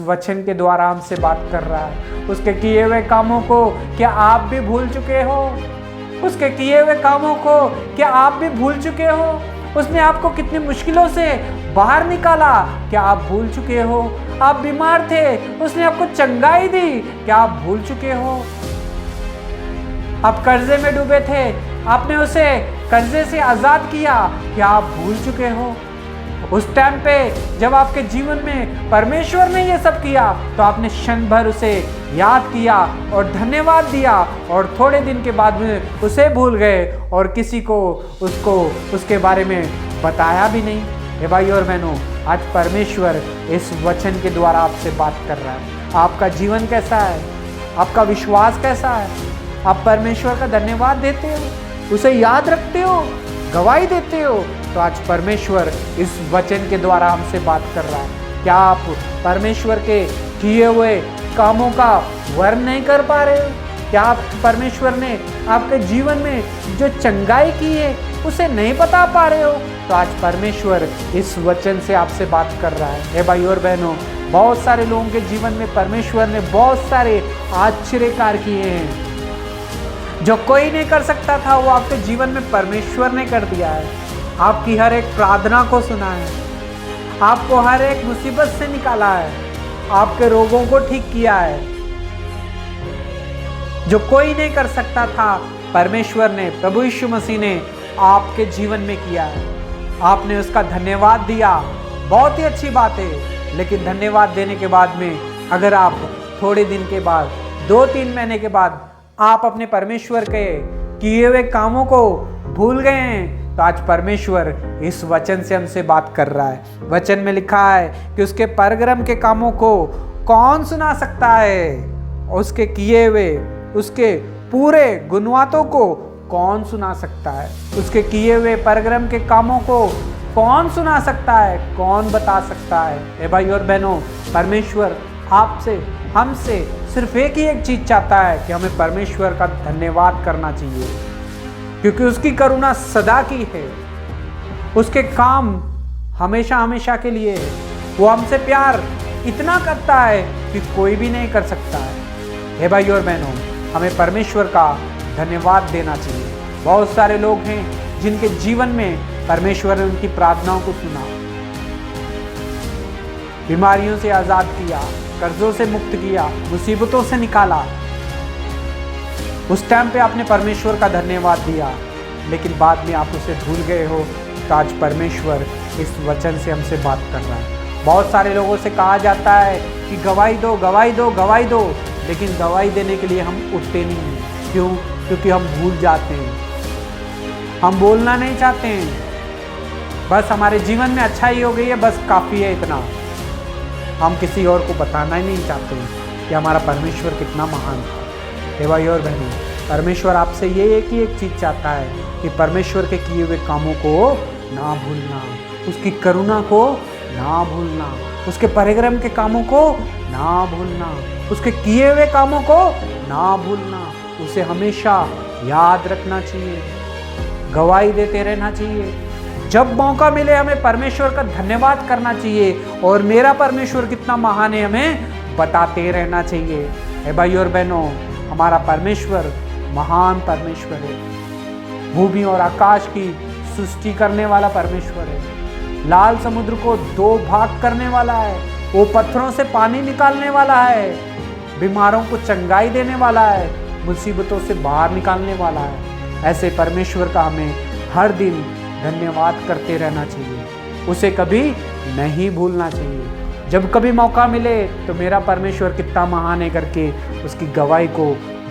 वचन के द्वारा हमसे बात कर रहा है। उसके किए हुए कामों को क्या आप भी भूल चुके हो? उसके किए हुए कामों को क्या आप भी भूल चुके हो? उसने आपको कितनी मुश्किलों से बाहर निकाला, क्या आप भूल चुके हो? आप बीमार थे, उसने आपको चंगाई दी, क्या आप भूल चुके हो? आप कर्जे में डूबे थे, आपने उसे कर्जे से आजाद किया, क्या आप भूल चुके हो? उस टाइम पे जब आपके जीवन में परमेश्वर ने ये सब किया तो आपने क्षण भर उसे याद किया और धन्यवाद दिया, और थोड़े दिन के बाद में उसे भूल गए और किसी को उसके बारे में बताया भी नहीं। हे भाई और बहनों, आज परमेश्वर इस वचन के द्वारा आपसे बात कर रहा है। आपका जीवन कैसा है? आपका विश्वास कैसा है? आप परमेश्वर का धन्यवाद देते हो, उसे याद रखते हो, गवाही देते हो? तो आज परमेश्वर इस वचन के द्वारा हमसे बात कर रहा है। क्या आप परमेश्वर के किए हुए कामों का वर्णन नहीं कर पा रहे हो? क्या आप परमेश्वर ने आपके जीवन में जो चंगाई की है उसे नहीं बता पा रहे हो? तो आज परमेश्वर इस वचन से आपसे बात कर रहा है। हे भाई और बहनों, बहुत सारे लोगों के जीवन में परमेश्वर ने बहुत सारे आश्चर्य कार्य किए हैं। जो कोई नहीं कर सकता था वो आपके जीवन में परमेश्वर ने कर दिया है। आपकी हर एक प्रार्थना को सुना है, आपको हर एक मुसीबत से निकाला है, आपके रोगों को ठीक किया है। जो कोई नहीं कर सकता था परमेश्वर ने, प्रभु यीशु मसीह ने आपके जीवन में किया है। आपने उसका धन्यवाद दिया, बहुत ही अच्छी बात है। लेकिन धन्यवाद देने के बाद में अगर आप थोड़े दिन के बाद, 2-3 महीने के बाद आप अपने परमेश्वर के किए हुए कामों को भूल गए हैं, तो आज परमेश्वर इस वचन से हमसे बात कर रहा है। वचन में लिखा है कि उसके परगरम के कामों को कौन सुना सकता है, उसके किए हुए, उसके पूरे गुणवातों को कौन सुना सकता है? उसके किए हुए परगरम के कामों को कौन सुना सकता है, कौन बता सकता है? ए भाई और बहनों, परमेश्वर आपसे, हमसे सिर्फ एक ही एक चीज चाहता है कि हमें परमेश्वर का धन्यवाद करना चाहिए, क्योंकि उसकी करुणा सदा की है, उसके काम हमेशा हमेशा के लिए है। वो हमसे प्यार इतना करता है कि कोई भी नहीं कर सकता है। हे भाई और बहनों, हमें परमेश्वर का धन्यवाद देना चाहिए। बहुत सारे लोग हैं जिनके जीवन में परमेश्वर ने उनकी प्रार्थनाओं को सुना, बीमारियों से आजाद किया, कर्जों से मुक्त किया, मुसीबतों से निकाला। उस टाइम पे आपने परमेश्वर का धन्यवाद दिया, लेकिन बाद में आप उसे भूल गए हो। तो आज परमेश्वर इस वचन से हमसे बात कर रहा है। बहुत सारे लोगों से कहा जाता है कि गवाही दो, गवाही दो, गवाही दो, लेकिन गवाही देने के लिए हम उठते नहीं हैं। क्यों? क्योंकि हम भूल जाते हैं, हम बोलना नहीं चाहते हैं। बस हमारे जीवन में अच्छाई हो गई है, बस काफ़ी है इतना। हम किसी और को बताना ही नहीं चाहते हैं कि हमारा परमेश्वर कितना महान है। हे भाई और बहनों, परमेश्वर आपसे ये एक ही एक चीज़ चाहता है कि परमेश्वर के किए हुए कामों को ना भूलना, उसकी करुणा को ना भूलना, उसके परिक्रम के कामों को ना भूलना, उसके किए हुए कामों को ना भूलना। उसे हमेशा याद रखना चाहिए, गवाही देते रहना चाहिए। जब मौका मिले हमें परमेश्वर का धन्यवाद करना चाहिए, और मेरा परमेश्वर कितना महान है हमें बताते रहना चाहिए। हे भाई और बहनों, हमारा परमेश्वर महान परमेश्वर है। भूमि और आकाश की सृष्टि करने वाला परमेश्वर है। लाल समुद्र को 2 भाग करने वाला है, वो पत्थरों से पानी निकालने वाला है, बीमारों को चंगाई देने वाला है, मुसीबतों से बाहर निकालने वाला है। ऐसे परमेश्वर का हमें हर दिन धन्यवाद करते रहना चाहिए, उसे कभी नहीं भूलना चाहिए। जब कभी मौका मिले तो मेरा परमेश्वर कितना महान है करके उसकी गवाही को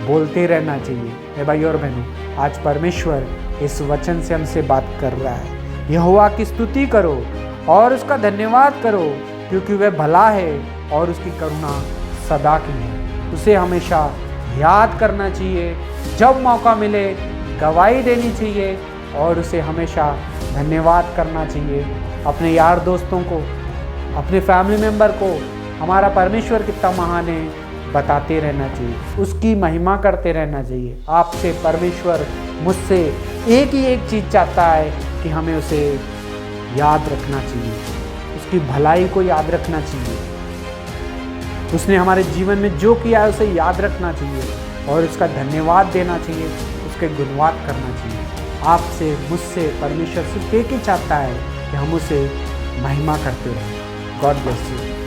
बोलते रहना चाहिए। हे भाई और बहनों, आज परमेश्वर इस वचन से हमसे बात कर रहा है। यहोवा की स्तुति करो और उसका धन्यवाद करो, क्योंकि वह भला है और उसकी करुणा सदा की है। उसे हमेशा याद करना चाहिए, जब मौका मिले गवाही देनी चाहिए और उसे हमेशा धन्यवाद करना चाहिए। अपने यार दोस्तों को, अपने फैमिली मेम्बर को हमारा परमेश्वर कितना महान है बताते रहना चाहिए, उसकी महिमा करते रहना चाहिए। आपसे परमेश्वर, मुझसे एक ही एक चीज़ चाहता है कि हमें उसे याद रखना चाहिए, उसकी भलाई को याद रखना चाहिए। उसने हमारे जीवन में जो किया है उसे याद रखना चाहिए और उसका धन्यवाद देना चाहिए, उसके गुणवाद करना चाहिए। आपसे, मुझसे परमेश्वर सिर्फ एक ही चाहता है कि हम उसे महिमा करते रहें। God bless you.